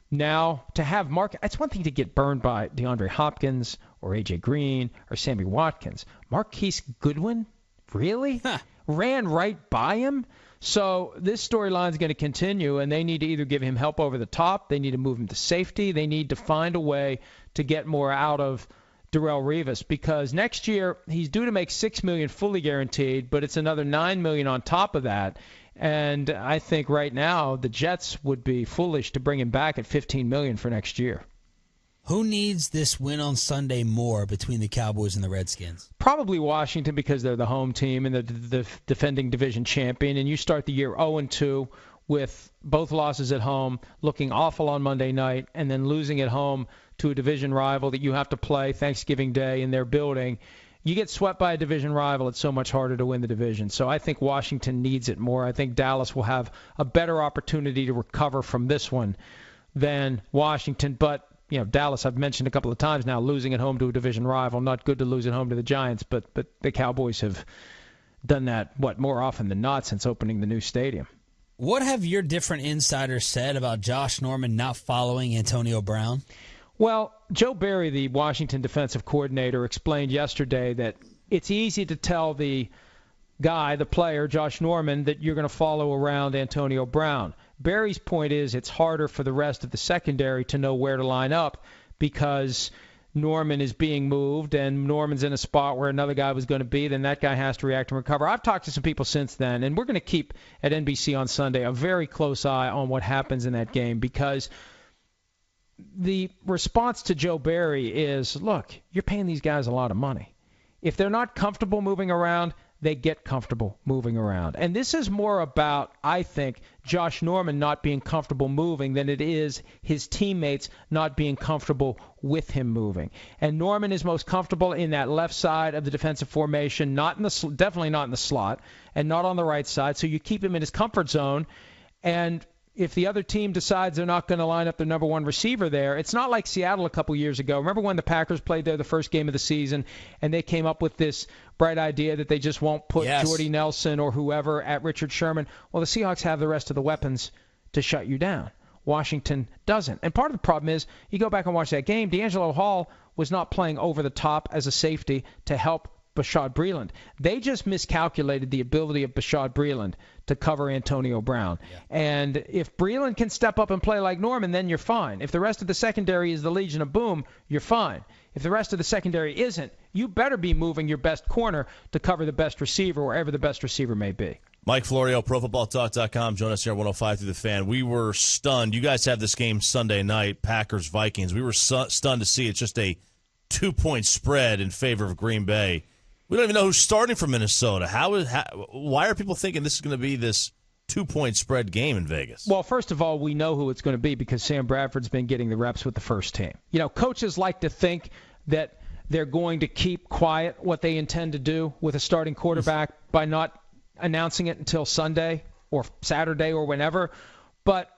now to have it's one thing to get burned by DeAndre Hopkins or A.J. Green or Sammy Watkins. Marquise Goodwin? Really? Ran right by him? So this storyline is going to continue, and they need to either give him help over the top, they need to move him to safety, they need to find a way to get more out of Darrelle Revis, because next year he's due to make $6 million fully guaranteed, but it's another $9 million on top of that. And I think right now the Jets would be foolish to bring him back at $15 million for next year. Who needs this win on Sunday more between the Cowboys and the Redskins? Probably Washington, because they're the home team and the defending division champion. And you start the year 0-2 with both losses at home, looking awful on Monday night, and then losing at home to a division rival that you have to play Thanksgiving Day in their building. You get swept by a division rival, it's so much harder to win the division. So I think Washington needs it more. I think Dallas will have a better opportunity to recover from this one than Washington. But Dallas, I've mentioned a couple of times now, losing at home to a division rival. Not good to lose at home to the Giants, but the Cowboys have done that, more often than not since opening the new stadium. What have your different insiders said about Josh Norman not following Antonio Brown? Well, Joe Barry, the Washington defensive coordinator, explained yesterday that it's easy to tell the guy, the player, Josh Norman, that you're going to follow around Antonio Brown. Barry's point is it's harder for the rest of the secondary to know where to line up because Norman is being moved and Norman's in a spot where another guy was going to be, then that guy has to react and recover. I've talked to some people since then, and we're going to keep at NBC on Sunday a very close eye on what happens in that game, because the response to Joe Barry is, look, you're paying these guys a lot of money. If they're not comfortable moving around, they get comfortable moving around. And this is more about, I think, Josh Norman not being comfortable moving than it is his teammates not being comfortable with him moving. And Norman is most comfortable in that left side of the defensive formation, definitely not in the slot, and not on the right side. So you keep him in his comfort zone. And if the other team decides they're not going to line up their number one receiver there, it's not like Seattle a couple years ago. Remember when the Packers played there the first game of the season and they came up with this bright idea that they just won't put Jordy Nelson or whoever at Richard Sherman? Well, the Seahawks have the rest of the weapons to shut you down. Washington doesn't. And part of the problem is, you go back and watch that game, D'Angelo Hall was not playing over the top as a safety to help Bashaud Breeland. They just miscalculated the ability of Bashaud Breeland to cover Antonio Brown. Yeah. And if Breeland can step up and play like Norman, then you're fine. If the rest of the secondary is the Legion of Boom, you're fine. If the rest of the secondary isn't, you better be moving your best corner to cover the best receiver, wherever the best receiver may be. Mike Florio, ProFootballTalk.com. Join us here at 105 through the Fan. We were stunned. You guys have this game Sunday night, Packers-Vikings. We were stunned to see it's just a 2-point spread in favor of Green Bay. We don't even know who's starting for Minnesota. Why are people thinking this is going to be this 2-point spread game in Vegas? Well, first of all, we know who it's going to be because Sam Bradford's been getting the reps with the first team. You know, coaches like to think that they're going to keep quiet what they intend to do with a starting quarterback by not announcing it until Sunday or Saturday or whenever. But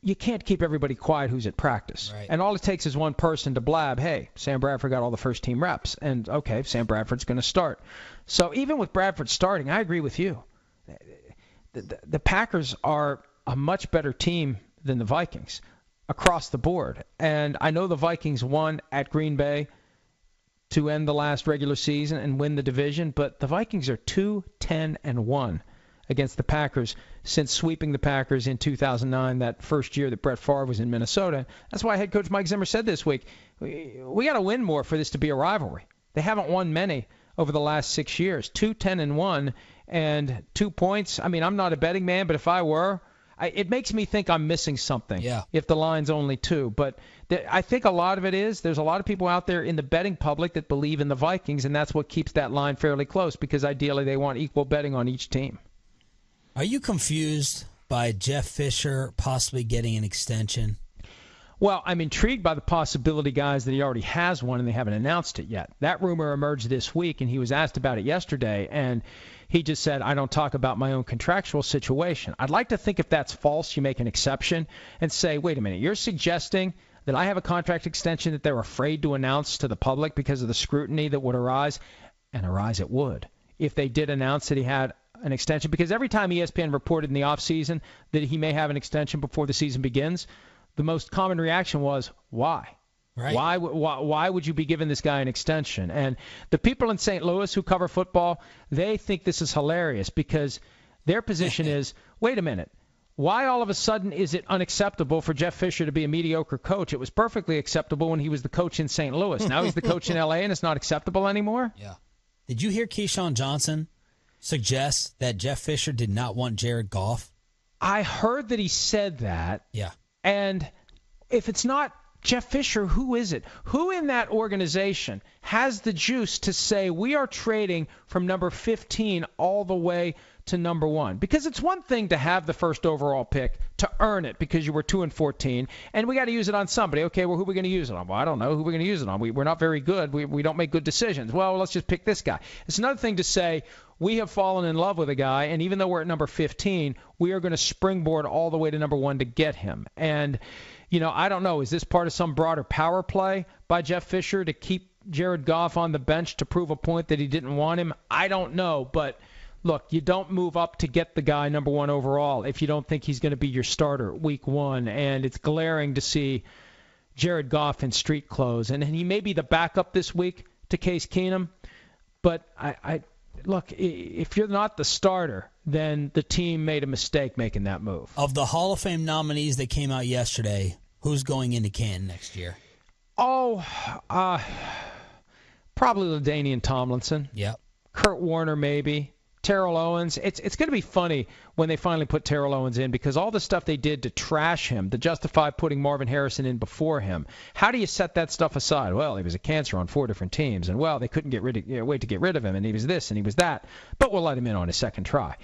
you can't keep everybody quiet who's at practice. Right. And all it takes is one person to blab, hey, Sam Bradford got all the first-team reps. And, okay, Sam Bradford's going to start. So even with Bradford starting, I agree with you. The Packers are a much better team than the Vikings across the board. And I know the Vikings won at Green Bay to end the last regular season and win the division, but the Vikings are 2-10-1 against the Packers since sweeping the Packers in 2009, that first year that Brett Favre was in Minnesota. That's why head coach Mike Zimmer said this week, we got to win more for this to be a rivalry. They haven't won many over the last 6 years. 2-10-1 and 2 points. I mean, I'm not a betting man, but if I were, it makes me think I'm missing something if the line's only 2. But I think a lot of it is there's a lot of people out there in the betting public that believe in the Vikings, and that's what keeps that line fairly close because ideally they want equal betting on each team. Are you confused by Jeff Fisher possibly getting an extension? Well, I'm intrigued by the possibility, guys, that he already has one and they haven't announced it yet. That rumor emerged this week, and he was asked about it yesterday, and he just said, I don't talk about my own contractual situation. I'd like to think if that's false, you make an exception and say, wait a minute, you're suggesting that I have a contract extension that they're afraid to announce to the public because of the scrutiny that would arise, and arise it would, if they did announce that he had an extension. Because every time ESPN reported in the offseason that he may have an extension before the season begins, the most common reaction was, why? Right. Why would you be giving this guy an extension? And the people in St. Louis who cover football, they think this is hilarious because their position is, wait a minute, why all of a sudden is it unacceptable for Jeff Fisher to be a mediocre coach? It was perfectly acceptable when he was the coach in St. Louis. Now he's the coach in L.A. and it's not acceptable anymore? Yeah. Did you hear Keyshawn Johnson suggest that Jeff Fisher did not want Jared Goff? I heard that he said that. Yeah. And if it's not Jeff Fisher, who is it? Who in that organization has the juice to say we are trading from number 15 all the way to number 1? Because it's one thing to have the first overall pick, to earn it because you were 2-14, and we got to use it on somebody. Okay, well, who are we going to use it on? Well, I don't know. Who are we going to use it on? We're not very good. We don't make good decisions. Well, let's just pick this guy. It's another thing to say we have fallen in love with a guy, and even though we're at number 15, we are going to springboard all the way to number 1 to get him. And, you know, I don't know. Is this part of some broader power play by Jeff Fisher to keep Jared Goff on the bench to prove a point that he didn't want him? I don't know. But, look, you don't move up to get the guy number 1 overall if you don't think he's going to be your starter week 1. And it's glaring to see Jared Goff in street clothes. And he may be the backup this week to Case Keenum. But look, if you're not the starter, then the team made a mistake making that move. Of the Hall of Fame nominees that came out yesterday, who's going into Canton next year? Oh, probably LaDainian Tomlinson. Yep. Kurt Warner maybe. Terrell Owens. It's going to be funny when they finally put Terrell Owens in, because all the stuff they did to trash him, to justify putting Marvin Harrison in before him, how do you set that stuff aside? Well, he was a cancer on 4 different teams, and well, they couldn't wait to get rid of him, and he was this and he was that, but we'll let him in on his second try.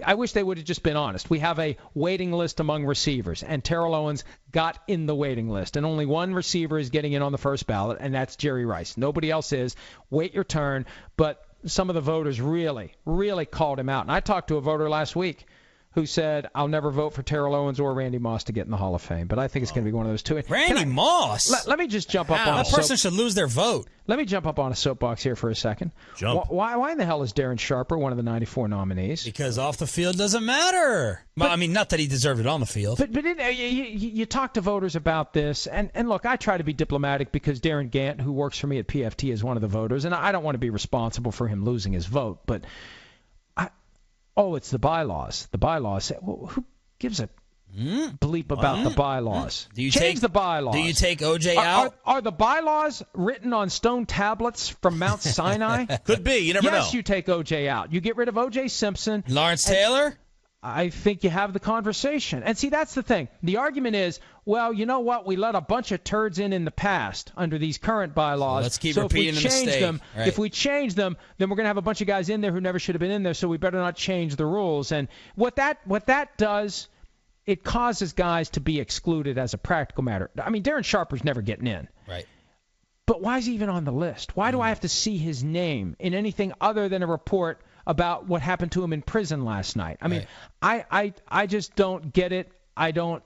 I wish they would have just been honest. We have a waiting list among receivers, and Terrell Owens got in the waiting list, and only one receiver is getting in on the first ballot, and that's Jerry Rice. Nobody else is. Wait your turn, but some of the voters really, really called him out. And I talked to a voter last week who said, I'll never vote for Terrell Owens or Randy Moss to get in the Hall of Fame. But I think it's going to be one of those two. Randy Moss? Let me just jump up on that person should lose their vote. Let me jump up on a soapbox here for a second. Jump. Why in the hell is Darren Sharper one of the 94 nominees? Because off the field doesn't matter. Well, I mean, not that he deserved it on the field. But you talk to voters about this, and look, I try to be diplomatic because Darren Gant, who works for me at PFT, is one of the voters, and I don't want to be responsible for him losing his vote, but it's the bylaws. The bylaws say, well, who gives a bleep about the bylaws? Do you change the bylaws? Do you take O.J. out? Are the bylaws written on stone tablets from Mount Sinai? Could be. You never know. Yes, you take O.J. out. You get rid of O.J. Simpson. Lawrence Taylor? I think you have the conversation. And see, that's the thing. The argument is, well, you know what? We let a bunch of turds in the past under these current bylaws. So let's keep repeating the mistake. Right. If we change them, then we're going to have a bunch of guys in there who never should have been in there, so we better not change the rules. And what that does, it causes guys to be excluded as a practical matter. I mean, Darren Sharper's never getting in. Right. But why is he even on the list? Why do I have to see his name in anything other than a report about what happened to him in prison last night? I mean, right. I just don't get it. I don't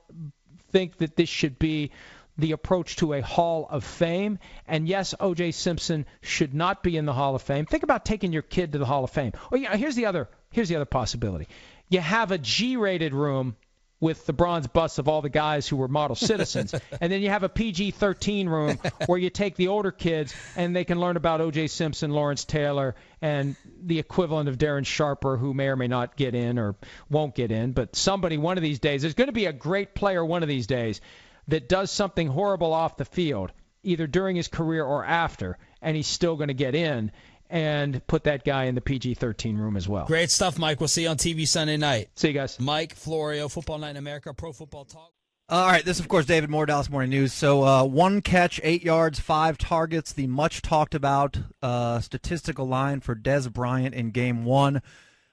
think that this should be the approach to a Hall of Fame. And yes, O.J. Simpson should not be in the Hall of Fame. Think about taking your kid to the Hall of Fame. Or here's the other possibility. You have a G-rated room with the bronze busts of all the guys who were model citizens. And then you have a PG-13 room where you take the older kids and they can learn about O.J. Simpson, Lawrence Taylor, and the equivalent of Darren Sharper, who may or may not get in or won't get in. But somebody one of these days, there's going to be a great player one of these days that does something horrible off the field, either during his career or after, and he's still going to get in. And put that guy in the PG-13 room as well. Great stuff, Mike. We'll see you on TV Sunday night. See you guys. Mike Florio, Football Night in America, Pro Football Talk. All right, this, of course, David Moore, Dallas Morning News. So 1 catch, 8 yards, 5 targets, the much-talked-about statistical line for Dez Bryant in Game 1.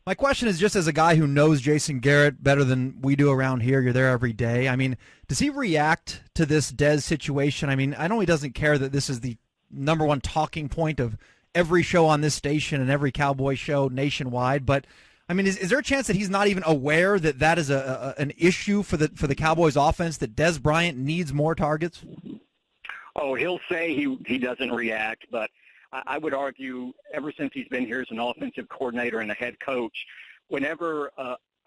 My question is, just as a guy who knows Jason Garrett better than we do around here, you're there every day, I mean, does he react to this Dez situation? I mean, I know he doesn't care that this is the number one talking point of every show on this station and every Cowboy show nationwide, but I mean, is there a chance that he's not even aware that that is an issue for the Cowboys offense, that Dez Bryant needs more targets? Oh, he'll say he doesn't react, but I would argue ever since he's been here as an offensive coordinator and a head coach, whenever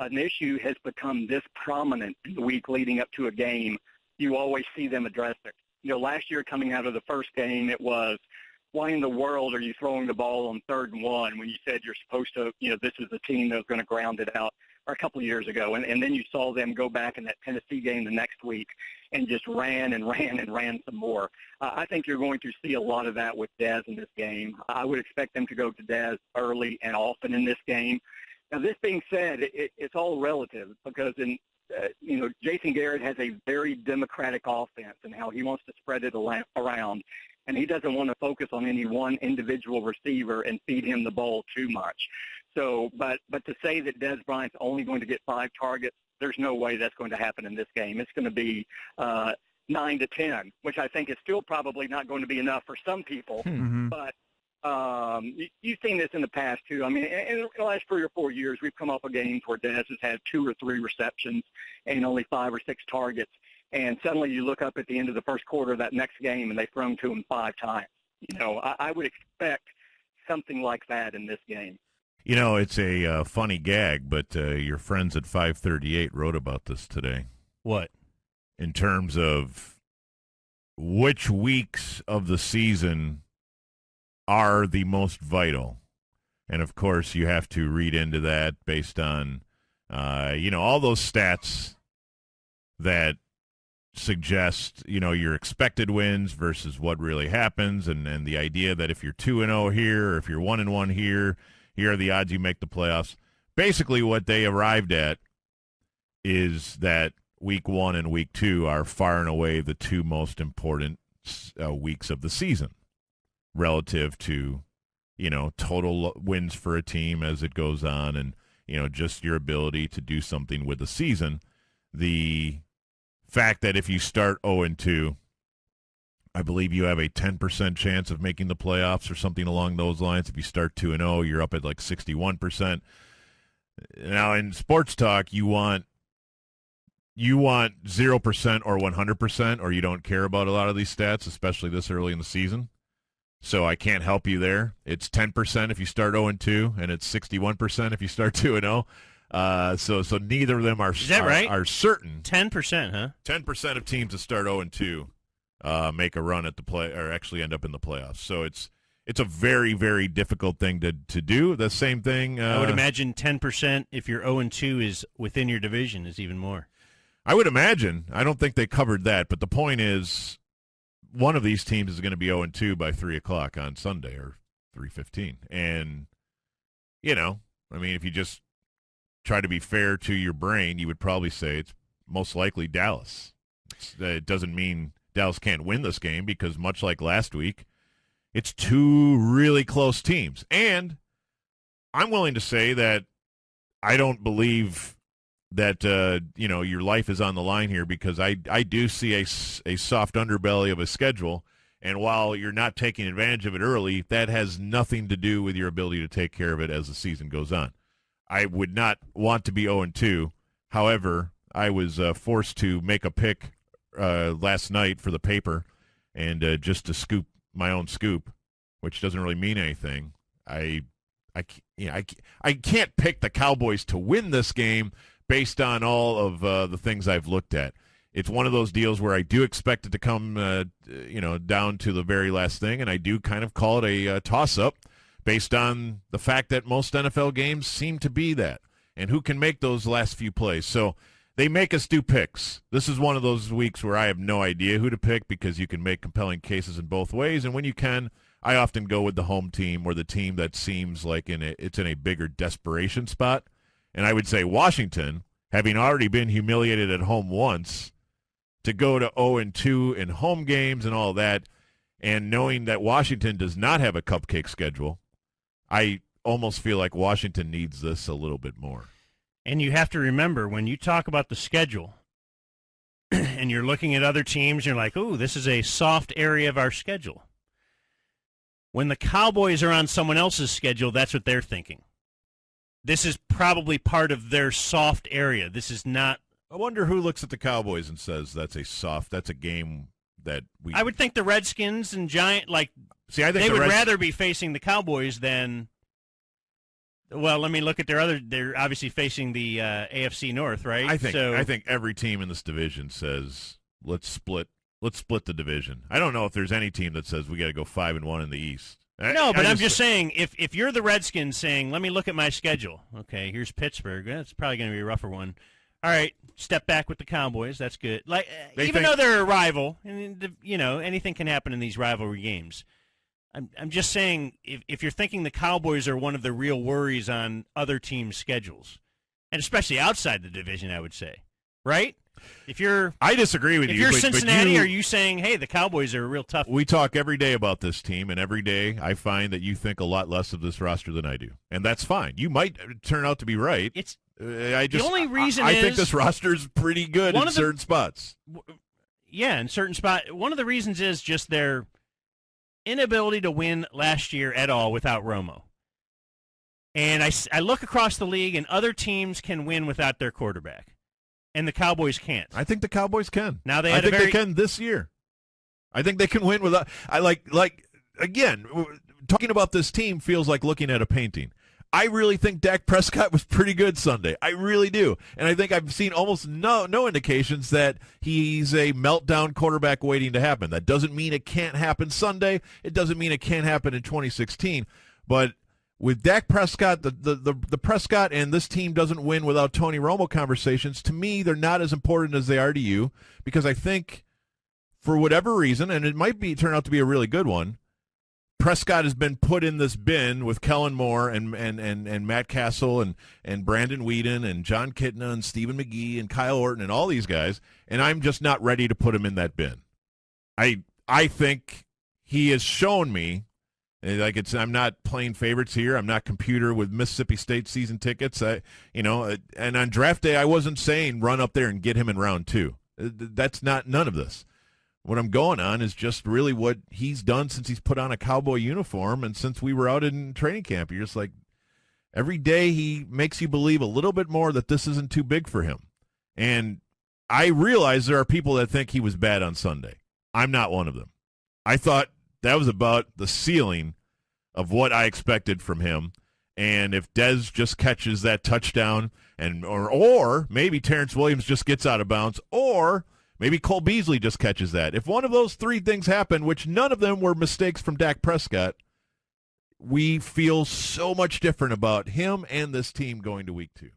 an issue has become this prominent in the week leading up to a game, you always see them address it. You know, last year coming out of the first game, it was, why in the world are you throwing the ball on 3rd and 1 when you said you're supposed to, this is the team that was going to ground it out, or a couple of years ago. And then you saw them go back in that Tennessee game the next week and just ran some more. I think you're going to see a lot of that with Dez in this game. I would expect them to go to Dez early and often in this game. Now, this being said, it's all relative because Jason Garrett has a very democratic offense and how he wants to spread it around. And he doesn't want to focus on any one individual receiver and feed him the ball too much. So, but to say that Dez Bryant's only going to get 5 targets, there's no way that's going to happen in this game. It's going to be 9 to 10, which I think is still probably not going to be enough for some people. Mm-hmm. But you've seen this in the past, too. I mean, in the last 3 or 4 years, we've come off of games where Dez has had 2 or 3 receptions and only 5 or 6 targets. And suddenly you look up at the end of the first quarter of that next game and they've thrown to him 5 times. I would expect something like that in this game. It's a funny gag, but your friends at 538 wrote about this today. What? In terms of which weeks of the season are the most vital. And, of course, you have to read into that based on, all those stats that suggest, your expected wins versus what really happens, and the idea that if you're 2-0 here or if you're 1-1 here, here are the odds you make the playoffs. Basically, what they arrived at is that week 1 and week 2 are far and away the two most important weeks of the season relative to, total wins for a team as it goes on and, just your ability to do something with the season. The fact that if you start 0-2, I believe you have a 10% chance of making the playoffs or something along those lines. If you start 2-0, you're up at like 61%. Now, in sports talk, you want 0% or 100%, or you don't care about a lot of these stats, especially this early in the season. So I can't help you there. It's 10% if you start 0-2, and it's 61% if you start 2-0. So neither of them are Is that right? Are certain. 10%, huh? 10% of teams that start 0-2 make a run at the play or actually end up in the playoffs. So it's a very, very difficult thing to do. The same thing. I would imagine 10% if you're 0-2 is within your division is even more. I would imagine. I don't think they covered that, but the point is, one of these teams is going to be 0-2 by 3 o'clock on Sunday or 3:15, and if you just try to be fair to your brain, you would probably say it's most likely Dallas. It doesn't mean Dallas can't win this game because, much like last week, it's two really close teams. And I'm willing to say that I don't believe that, your life is on the line here because I do see a soft underbelly of a schedule. And while you're not taking advantage of it early, that has nothing to do with your ability to take care of it as the season goes on. I would not want to be 0-2. However, I was forced to make a pick last night for the paper, and just to scoop my own scoop, which doesn't really mean anything. I can't pick the Cowboys to win this game based on all of the things I've looked at. It's one of those deals where I do expect it to come, down to the very last thing, and I do kind of call it a toss-up based on the fact that most NFL games seem to be that, and who can make those last few plays. So they make us do picks. This is one of those weeks where I have no idea who to pick because you can make compelling cases in both ways, and when you can, I often go with the home team or the team that seems like it's in a bigger desperation spot. And I would say Washington, having already been humiliated at home once, to go to 0-2 in home games and all that, and knowing that Washington does not have a cupcake schedule, I almost feel like Washington needs this a little bit more. And you have to remember, when you talk about the schedule and you're looking at other teams, you're like, ooh, this is a soft area of our schedule. When the Cowboys are on someone else's schedule, that's what they're thinking. This is probably part of their soft area. This is not. I wonder who looks at the Cowboys and says that's a game that we. I would think the Redskins and Giant, I think they would rather be facing the Cowboys than. Well, let me look at they're obviously facing the AFC North, right? I think every team in this division says let's split the division. I don't know if there's any team that says we got to go 5-1 in the East. No, but I'm just saying, if you're the Redskins saying, let me look at my schedule. Okay, here's Pittsburgh. That's probably going to be a rougher one. All right, step back with the Cowboys. That's good. Even though they're a rival, and anything can happen in these rivalry games. I'm just saying, if you're thinking the Cowboys are one of the real worries on other teams' schedules, and especially outside the division, I would say, right? I disagree with you. If you're Cincinnati, are you saying, hey, the Cowboys are real tough? We talk every day about this team, and every day I find that you think a lot less of this roster than I do, and that's fine. You might turn out to be right. The only reason I think this roster is pretty good in certain spots. Yeah, in certain spots. One of the reasons is just their inability to win last year at all without Romo. And I look across the league, and other teams can win without their quarterback. And the Cowboys can't. I think the Cowboys can. Now I think they can this year. I think they can win without. Again, talking about this team feels like looking at a painting. I really think Dak Prescott was pretty good Sunday. I really do, and I think I've seen almost no indications that he's a meltdown quarterback waiting to happen. That doesn't mean it can't happen Sunday. It doesn't mean it can't happen in 2016. But with Dak Prescott, the Prescott and this team doesn't win without Tony Romo conversations, to me, they're not as important as they are to you, because I think for whatever reason, and it might turn out to be a really good one, Prescott has been put in this bin with Kellen Moore and Matt Castle and Brandon Whedon and John Kitna and Stephen McGee and Kyle Orton and all these guys, and I'm just not ready to put him in that bin. I think he has shown me, I'm not playing favorites here. I'm not computer with Mississippi State season tickets. And on draft day, I wasn't saying run up there and get him in round 2. That's not none of this. What I'm going on is just really what he's done since he's put on a Cowboy uniform and since we were out in training camp. You're just like, every day he makes you believe a little bit more that this isn't too big for him. And I realize there are people that think he was bad on Sunday. I'm not one of them. I thought that was about the ceiling of what I expected from him. And if Dez just catches that touchdown or maybe Terrence Williams just gets out of bounds, or maybe Cole Beasley just catches that. If one of those 3 things happen, which none of them were mistakes from Dak Prescott, we feel so much different about him and this team going to week 2.